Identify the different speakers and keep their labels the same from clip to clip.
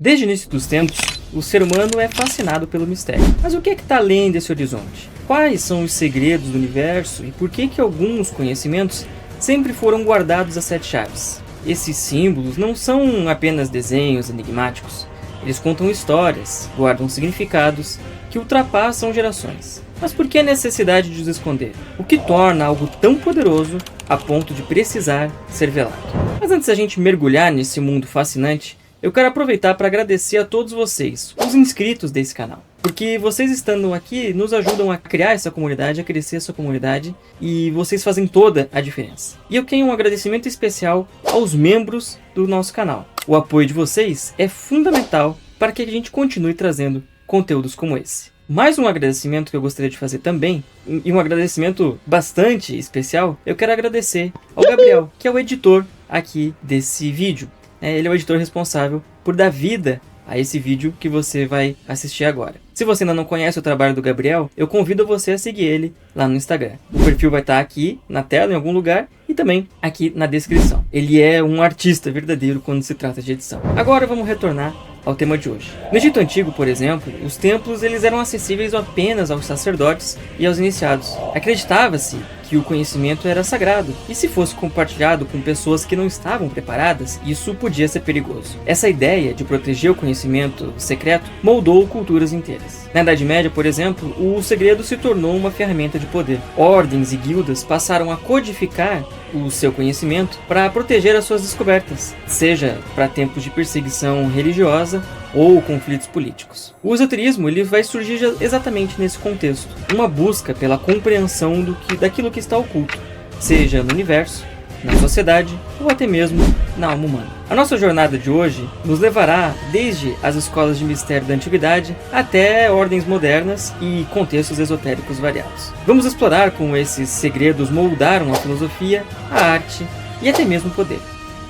Speaker 1: Desde o início dos tempos, o ser humano é fascinado pelo mistério. Mas o que está além desse horizonte? Quais são os segredos do universo e por que alguns conhecimentos sempre foram guardados a 7 chaves? Esses símbolos não são apenas desenhos enigmáticos. Eles contam histórias, guardam significados que ultrapassam gerações. Mas por que a necessidade de os esconder? O que torna algo tão poderoso a ponto de precisar ser velado? Mas antes da gente mergulhar nesse mundo fascinante, eu quero aproveitar para agradecer a todos vocês, os inscritos desse canal. Porque vocês estando aqui nos ajudam a criar essa comunidade, a crescer essa comunidade, e vocês fazem toda a diferença. E eu tenho um agradecimento especial aos membros do nosso canal. O apoio de vocês é fundamental para que a gente continue trazendo conteúdos como esse. Mais um agradecimento que eu gostaria de fazer também, e um agradecimento bastante especial, eu quero agradecer ao Gabriel, que é o editor aqui desse vídeo. Ele é o editor responsável por dar vida a esse vídeo que você vai assistir agora. Se você ainda não conhece o trabalho do Gabriel, eu convido você a seguir ele lá no Instagram. O perfil vai estar aqui na tela, em algum lugar, e também aqui na descrição. Ele é um artista verdadeiro quando se trata de edição. Agora vamos retornar ao tema de hoje. No Egito Antigo, por exemplo, os templos eles eram acessíveis apenas aos sacerdotes e aos iniciados. Acreditava-se que o conhecimento era sagrado, e se fosse compartilhado com pessoas que não estavam preparadas, isso podia ser perigoso. Essa ideia de proteger o conhecimento secreto moldou culturas inteiras. Na Idade Média, por exemplo, o segredo se tornou uma ferramenta de poder. Ordens e guildas passaram a codificar o seu conhecimento para proteger as suas descobertas, seja para tempos de perseguição religiosa ou conflitos políticos. O esoterismo ele vai surgir exatamente nesse contexto, uma busca pela compreensão daquilo que está oculto, seja no universo, na sociedade ou até mesmo na alma humana. A nossa jornada de hoje nos levará desde as escolas de mistério da antiguidade até ordens modernas e contextos esotéricos variados. Vamos explorar como esses segredos moldaram a filosofia, a arte e até mesmo o poder.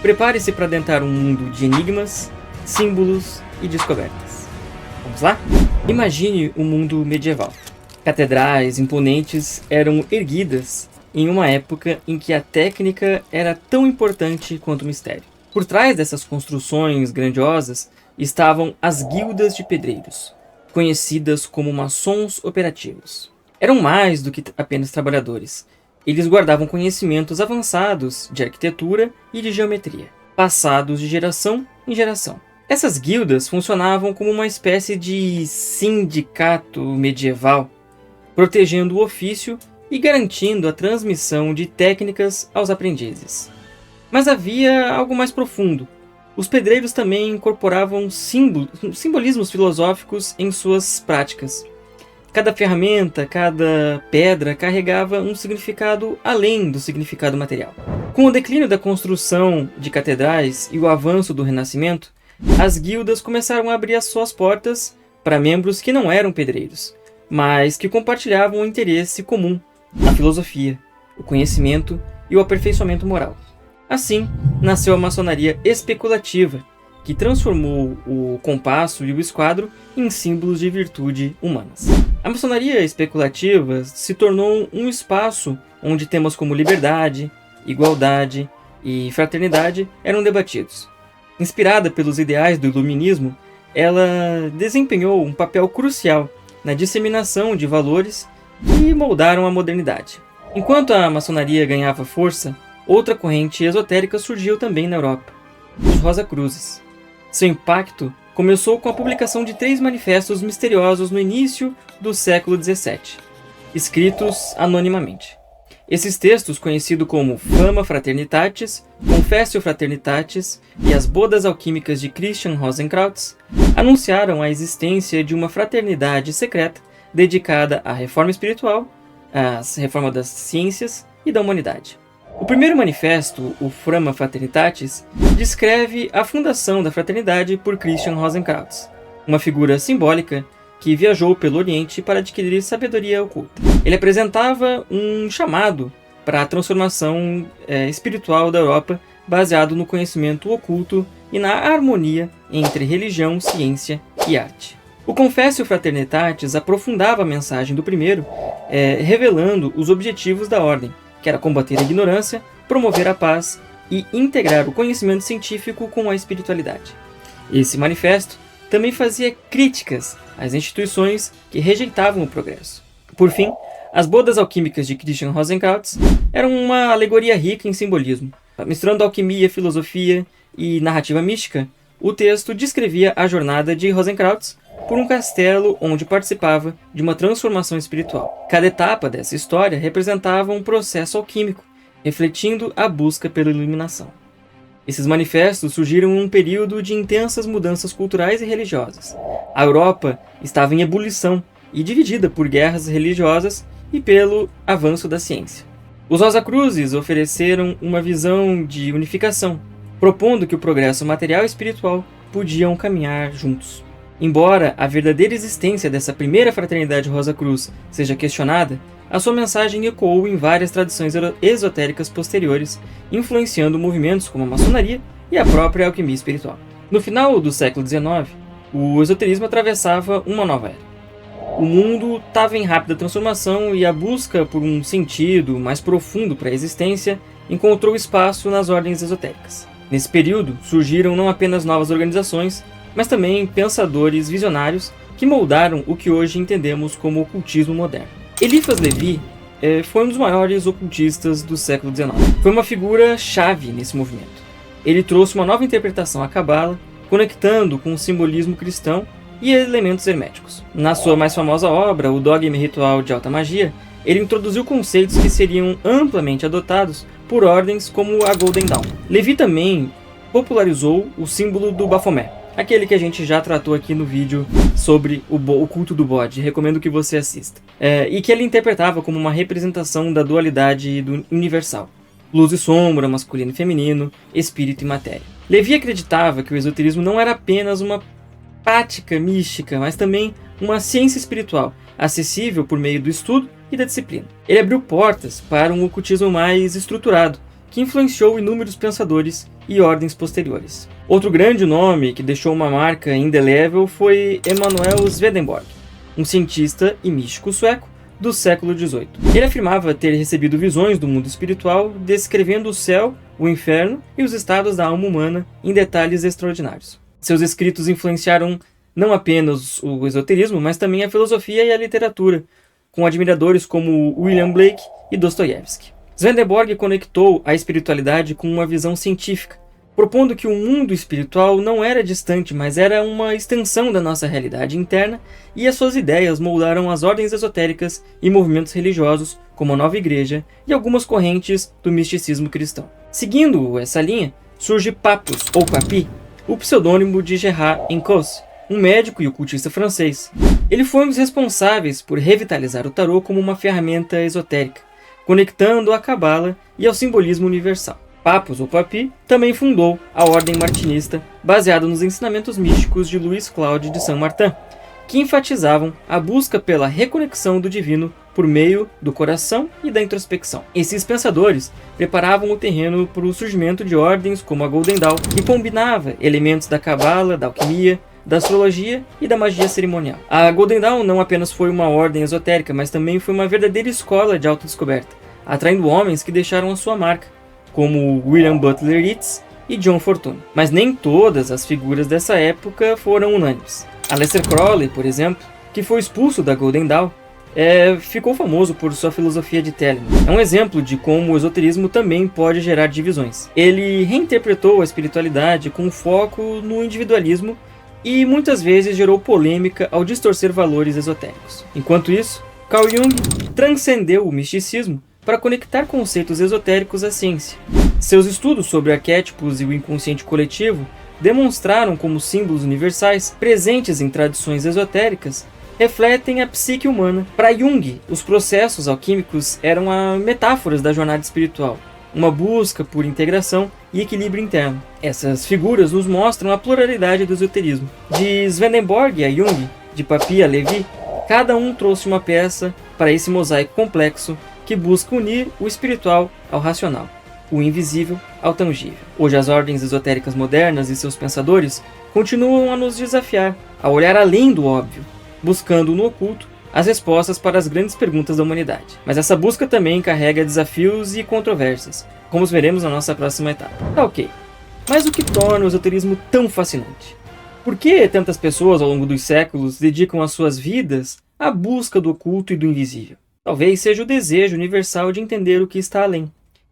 Speaker 1: Prepare-se para adentrar um mundo de enigmas, símbolos e descobertas. Vamos lá? Imagine um mundo medieval. Catedrais imponentes eram erguidas em uma época em que a técnica era tão importante quanto o mistério. Por trás dessas construções grandiosas estavam as guildas de pedreiros, conhecidas como maçons operativos. Eram mais do que apenas trabalhadores. Eles guardavam conhecimentos avançados de arquitetura e de geometria, passados de geração em geração. Essas guildas funcionavam como uma espécie de sindicato medieval, protegendo o ofício e garantindo a transmissão de técnicas aos aprendizes. Mas havia algo mais profundo. Os pedreiros também incorporavam simbolismos filosóficos em suas práticas. Cada ferramenta, cada pedra carregava um significado além do significado material. Com o declínio da construção de catedrais e o avanço do Renascimento, as guildas começaram a abrir as suas portas para membros que não eram pedreiros, mas que compartilhavam um interesse comum: a filosofia, o conhecimento e o aperfeiçoamento moral. Assim, nasceu a maçonaria especulativa, que transformou o compasso e o esquadro em símbolos de virtude humanas. A maçonaria especulativa se tornou um espaço onde temas como liberdade, igualdade e fraternidade eram debatidos. Inspirada pelos ideais do iluminismo, ela desempenhou um papel crucial na disseminação de valores que moldaram a modernidade. Enquanto a maçonaria ganhava força, outra corrente esotérica surgiu também na Europa: os Rosacruzes. Seu impacto começou com a publicação de 3 manifestos misteriosos no início do século XVII, escritos anonimamente. Esses textos, conhecidos como Fama Fraternitatis, Confessio Fraternitatis e as Bodas Alquímicas de Christian Rosenkreutz, anunciaram a existência de uma fraternidade secreta dedicada à reforma espiritual, à reforma das ciências e da humanidade. O primeiro manifesto, o Fama Fraternitatis, descreve a fundação da fraternidade por Christian Rosenkreutz, uma figura simbólica que viajou pelo Oriente para adquirir sabedoria oculta. Ele apresentava um chamado para a transformação espiritual da Europa, baseado no conhecimento oculto e na harmonia entre religião, ciência e arte. O Confessio Fraternitatis aprofundava a mensagem do primeiro, revelando os objetivos da ordem, que era combater a ignorância, promover a paz e integrar o conhecimento científico com a espiritualidade. Esse manifesto também fazia críticas às instituições que rejeitavam o progresso. Por fim, as bodas alquímicas de Christian Rosenkrantz eram uma alegoria rica em simbolismo. Misturando alquimia, filosofia e narrativa mística, o texto descrevia a jornada de Rosenkrantz por um castelo onde participava de uma transformação espiritual. Cada etapa dessa história representava um processo alquímico, refletindo a busca pela iluminação. Esses manifestos surgiram em um período de intensas mudanças culturais e religiosas. A Europa estava em ebulição e dividida por guerras religiosas e pelo avanço da ciência. Os Rosacruzes ofereceram uma visão de unificação, propondo que o progresso material e espiritual podiam caminhar juntos. Embora a verdadeira existência dessa primeira fraternidade Rosa Cruz seja questionada, a sua mensagem ecoou em várias tradições esotéricas posteriores, influenciando movimentos como a maçonaria e a própria alquimia espiritual. No final do século XIX, o esoterismo atravessava uma nova era. O mundo estava em rápida transformação e a busca por um sentido mais profundo para a existência encontrou espaço nas ordens esotéricas. Nesse período, surgiram não apenas novas organizações, mas também pensadores visionários que moldaram o que hoje entendemos como ocultismo moderno. Eliphas Levi foi um dos maiores ocultistas do século XIX. Foi uma figura-chave nesse movimento. Ele trouxe uma nova interpretação à Cabala, conectando com o simbolismo cristão e elementos herméticos. Na sua mais famosa obra, O Dogma Ritual de Alta Magia, ele introduziu conceitos que seriam amplamente adotados por ordens como a Golden Dawn. Levi também popularizou o símbolo do Baphomet, aquele que a gente já tratou aqui no vídeo sobre o culto do bode, recomendo que você assista. E que ele interpretava como uma representação da dualidade do universal. Luz e sombra, masculino e feminino, espírito e matéria. Levi acreditava que o esoterismo não era apenas uma prática mística, mas também uma ciência espiritual, acessível por meio do estudo e da disciplina. Ele abriu portas para um ocultismo mais estruturado, que influenciou inúmeros pensadores e ordens posteriores. Outro grande nome que deixou uma marca indelével foi Emanuel Swedenborg, um cientista e místico sueco do século XVIII. Ele afirmava ter recebido visões do mundo espiritual, descrevendo o céu, o inferno e os estados da alma humana em detalhes extraordinários. Seus escritos influenciaram não apenas o esoterismo, mas também a filosofia e a literatura, com admiradores como William Blake e Dostoiévski. Swedenborg conectou a espiritualidade com uma visão científica, propondo que o mundo espiritual não era distante, mas era uma extensão da nossa realidade interna, e as suas ideias moldaram as ordens esotéricas e movimentos religiosos, como a Nova Igreja e algumas correntes do misticismo cristão. Seguindo essa linha, surge Papus, ou Papi, o pseudônimo de Gerard Encausse, um médico e ocultista francês. Ele foi um dos responsáveis por revitalizar o tarô como uma ferramenta esotérica, conectando a Cabala e ao simbolismo universal. Papus, ou Papi, também fundou a Ordem Martinista, baseada nos ensinamentos místicos de Luís Cláudio de Saint-Martin, que enfatizavam a busca pela reconexão do divino por meio do coração e da introspecção. Esses pensadores preparavam o terreno para o surgimento de ordens como a Golden Dawn, que combinava elementos da Cabala, da alquimia, da astrologia e da magia cerimonial. A Golden Dawn não apenas foi uma ordem esotérica, mas também foi uma verdadeira escola de autodescoberta, atraindo homens que deixaram a sua marca, como William Butler Yeats e John Fortune. Mas nem todas as figuras dessa época foram unânimes. Aleister Crowley, por exemplo, que foi expulso da Golden Dawn, ficou famoso por sua filosofia de Telemann. É um exemplo de como o esoterismo também pode gerar divisões. Ele reinterpretou a espiritualidade com foco no individualismo e muitas vezes gerou polêmica ao distorcer valores esotéricos. Enquanto isso, Carl Jung transcendeu o misticismo para conectar conceitos esotéricos à ciência. Seus estudos sobre arquétipos e o inconsciente coletivo demonstraram como símbolos universais presentes em tradições esotéricas refletem a psique humana. Para Jung, os processos alquímicos eram metáforas da jornada espiritual, uma busca por integração e equilíbrio interno. Essas figuras nos mostram a pluralidade do esoterismo. De Swedenborg a Jung, de Papi a Levi, cada um trouxe uma peça para esse mosaico complexo que busca unir o espiritual ao racional, o invisível ao tangível. Hoje as ordens esotéricas modernas e seus pensadores continuam a nos desafiar a olhar além do óbvio, buscando no oculto as respostas para as grandes perguntas da humanidade. Mas essa busca também carrega desafios e controvérsias, como veremos na nossa próxima etapa. Tá ok, mas o que torna o esoterismo tão fascinante? Por que tantas pessoas ao longo dos séculos dedicam as suas vidas à busca do oculto e do invisível? Talvez seja o desejo universal de entender o que está além,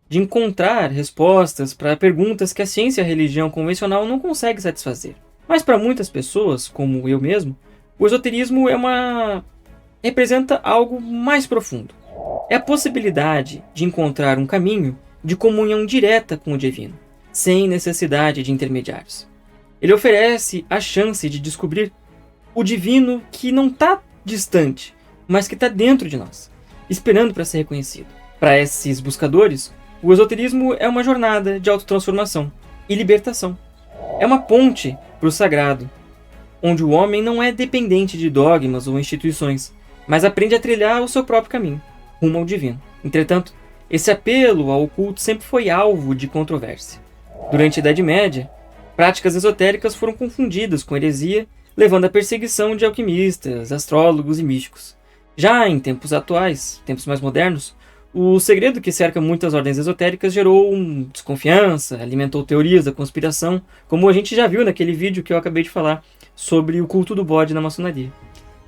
Speaker 1: de encontrar respostas para perguntas que a ciência e a religião convencional não conseguem satisfazer. Mas para muitas pessoas, como eu mesmo, o esoterismo representa algo mais profundo. É a possibilidade de encontrar um caminho de comunhão direta com o divino, sem necessidade de intermediários. Ele oferece a chance de descobrir o divino que não está distante, mas que está dentro de nós, esperando para ser reconhecido. Para esses buscadores, o esoterismo é uma jornada de autotransformação e libertação. É uma ponte para o sagrado, onde o homem não é dependente de dogmas ou instituições, mas aprende a trilhar o seu próprio caminho, rumo ao divino. Entretanto, esse apelo ao oculto sempre foi alvo de controvérsia. Durante a Idade Média, práticas esotéricas foram confundidas com heresia, levando à perseguição de alquimistas, astrólogos e místicos. Já em tempos atuais, tempos mais modernos, o segredo que cerca muitas ordens esotéricas gerou desconfiança, alimentou teorias da conspiração, como a gente já viu naquele vídeo que eu acabei de falar sobre o culto do bode na maçonaria.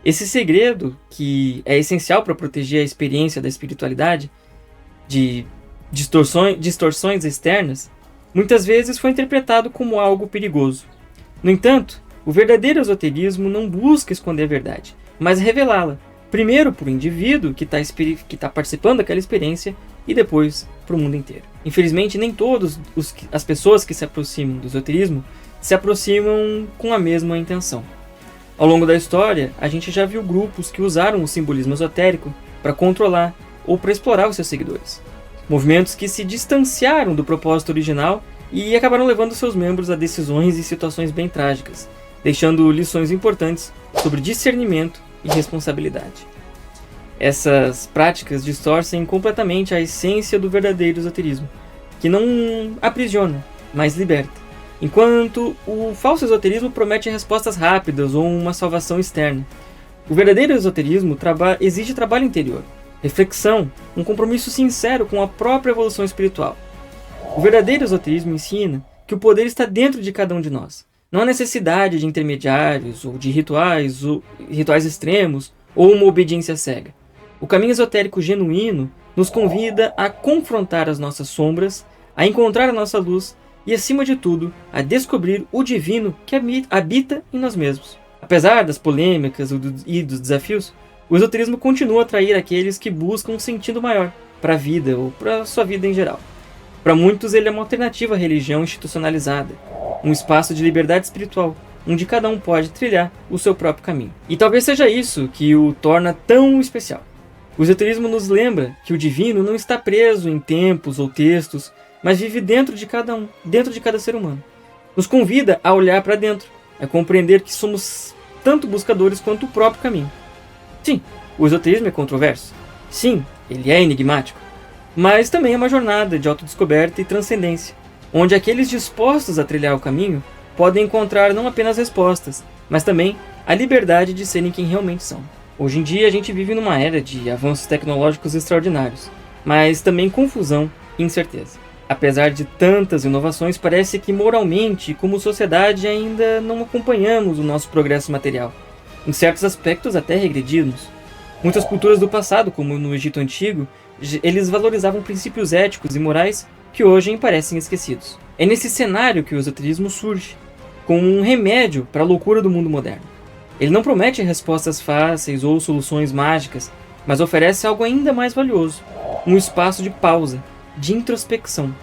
Speaker 1: Esse segredo, que é essencial para proteger a experiência da espiritualidade de distorções externas, muitas vezes foi interpretado como algo perigoso. No entanto, o verdadeiro esoterismo não busca esconder a verdade, mas revelá-la, primeiro para o indivíduo que está participando daquela experiência e depois para o mundo inteiro. Infelizmente, nem todas as pessoas que se aproximam do esoterismo se aproximam com a mesma intenção. Ao longo da história, a gente já viu grupos que usaram o simbolismo esotérico para controlar ou para explorar os seus seguidores. Movimentos que se distanciaram do propósito original e acabaram levando seus membros a decisões e situações bem trágicas, deixando lições importantes sobre discernimento e responsabilidade. Essas práticas distorcem completamente a essência do verdadeiro esoterismo, que não aprisiona, mas liberta. Enquanto o falso esoterismo promete respostas rápidas ou uma salvação externa. O verdadeiro esoterismo exige trabalho interior, reflexão, um compromisso sincero com a própria evolução espiritual. O verdadeiro esoterismo ensina que o poder está dentro de cada um de nós. Não há necessidade de intermediários ou de rituais extremos ou uma obediência cega. O caminho esotérico genuíno nos convida a confrontar as nossas sombras, a encontrar a nossa luz e, acima de tudo, a descobrir o divino que habita em nós mesmos. Apesar das polêmicas e dos desafios, o esoterismo continua a atrair aqueles que buscam um sentido maior para a vida ou para a sua vida em geral. Para muitos, ele é uma alternativa à religião institucionalizada, um espaço de liberdade espiritual, onde cada um pode trilhar o seu próprio caminho. E talvez seja isso que o torna tão especial. O esoterismo nos lembra que o divino não está preso em templos ou textos, mas vive dentro de cada um, dentro de cada ser humano. Nos convida a olhar para dentro, a compreender que somos tanto buscadores quanto o próprio caminho. Sim, o esoterismo é controverso. Sim, ele é enigmático. Mas também é uma jornada de autodescoberta e transcendência, onde aqueles dispostos a trilhar o caminho podem encontrar não apenas respostas, mas também a liberdade de serem quem realmente são. Hoje em dia a gente vive numa era de avanços tecnológicos extraordinários, mas também confusão e incerteza. Apesar de tantas inovações, parece que moralmente, como sociedade, ainda não acompanhamos o nosso progresso material. Em certos aspectos até regredimos. Muitas culturas do passado, como no Egito Antigo, eles valorizavam princípios éticos e morais que hoje parecem esquecidos. É nesse cenário que o esoterismo surge, como um remédio para a loucura do mundo moderno. Ele não promete respostas fáceis ou soluções mágicas, mas oferece algo ainda mais valioso, um espaço de pausa, de introspecção,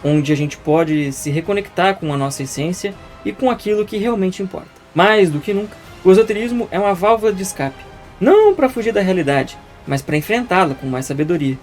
Speaker 1: onde a gente pode se reconectar com a nossa essência e com aquilo que realmente importa. Mais do que nunca, o esoterismo é uma válvula de escape, não para fugir da realidade, mas para enfrentá-la com mais sabedoria.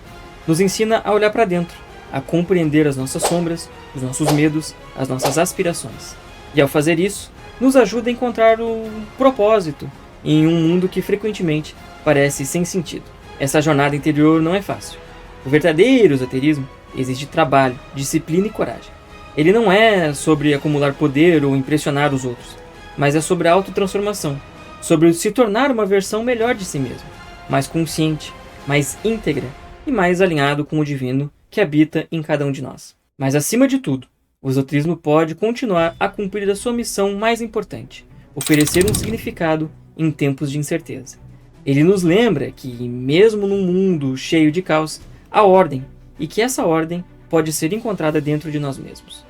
Speaker 1: Nos ensina a olhar para dentro, a compreender as nossas sombras, os nossos medos, as nossas aspirações. E ao fazer isso, nos ajuda a encontrar o propósito em um mundo que frequentemente parece sem sentido. Essa jornada interior não é fácil. O verdadeiro esoterismo exige trabalho, disciplina e coragem. Ele não é sobre acumular poder ou impressionar os outros, mas é sobre a autotransformação, sobre se tornar uma versão melhor de si mesmo, mais consciente, mais íntegra e mais alinhado com o divino que habita em cada um de nós. Mas acima de tudo, o esoterismo pode continuar a cumprir a sua missão mais importante, oferecer um significado em tempos de incerteza. Ele nos lembra que, mesmo num mundo cheio de caos, há ordem, e que essa ordem pode ser encontrada dentro de nós mesmos.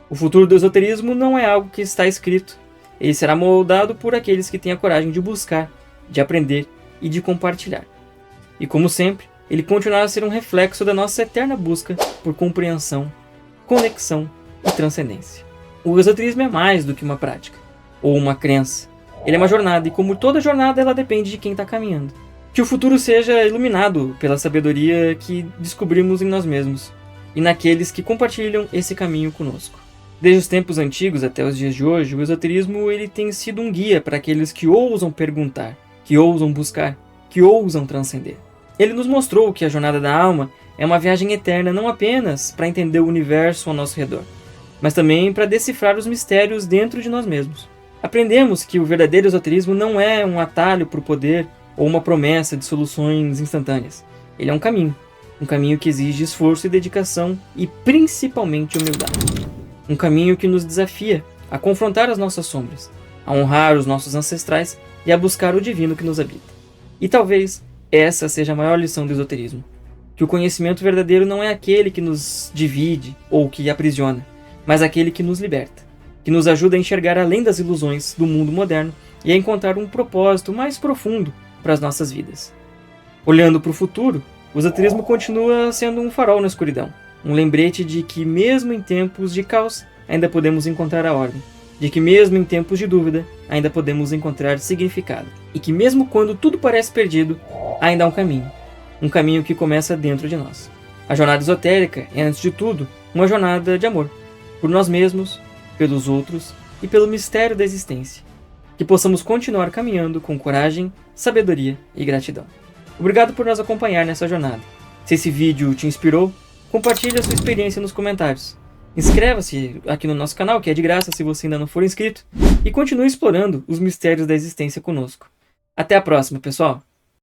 Speaker 1: O futuro do esoterismo não é algo que está escrito. Ele será moldado por aqueles que têm a coragem de buscar, de aprender e de compartilhar. E como sempre, ele continuará a ser um reflexo da nossa eterna busca por compreensão, conexão e transcendência. O esoterismo é mais do que uma prática, ou uma crença. Ele é uma jornada, e como toda jornada, ela depende de quem está caminhando. Que o futuro seja iluminado pela sabedoria que descobrimos em nós mesmos, e naqueles que compartilham esse caminho conosco. Desde os tempos antigos até os dias de hoje, o esoterismo ele tem sido um guia para aqueles que ousam perguntar, que ousam buscar, que ousam transcender. Ele nos mostrou que a jornada da alma é uma viagem eterna não apenas para entender o universo ao nosso redor, mas também para decifrar os mistérios dentro de nós mesmos. Aprendemos que o verdadeiro esoterismo não é um atalho para o poder ou uma promessa de soluções instantâneas. Ele é um caminho que exige esforço e dedicação e principalmente humildade. Um caminho que nos desafia a confrontar as nossas sombras, a honrar os nossos ancestrais e a buscar o divino que nos habita. E talvez essa seja a maior lição do esoterismo, que o conhecimento verdadeiro não é aquele que nos divide ou que aprisiona, mas aquele que nos liberta, que nos ajuda a enxergar além das ilusões do mundo moderno e a encontrar um propósito mais profundo para as nossas vidas. Olhando para o futuro, o esoterismo continua sendo um farol na escuridão, um lembrete de que mesmo em tempos de caos ainda podemos encontrar a ordem, de que mesmo em tempos de dúvida ainda podemos encontrar significado, e que mesmo quando tudo parece perdido, ainda há um caminho que começa dentro de nós. A jornada esotérica é, antes de tudo, uma jornada de amor, por nós mesmos, pelos outros e pelo mistério da existência. Que possamos continuar caminhando com coragem, sabedoria e gratidão. Obrigado por nos acompanhar nessa jornada. Se esse vídeo te inspirou, compartilhe a sua experiência nos comentários. Inscreva-se aqui no nosso canal, que é de graça se você ainda não for inscrito, e continue explorando os mistérios da existência conosco. Até a próxima, pessoal!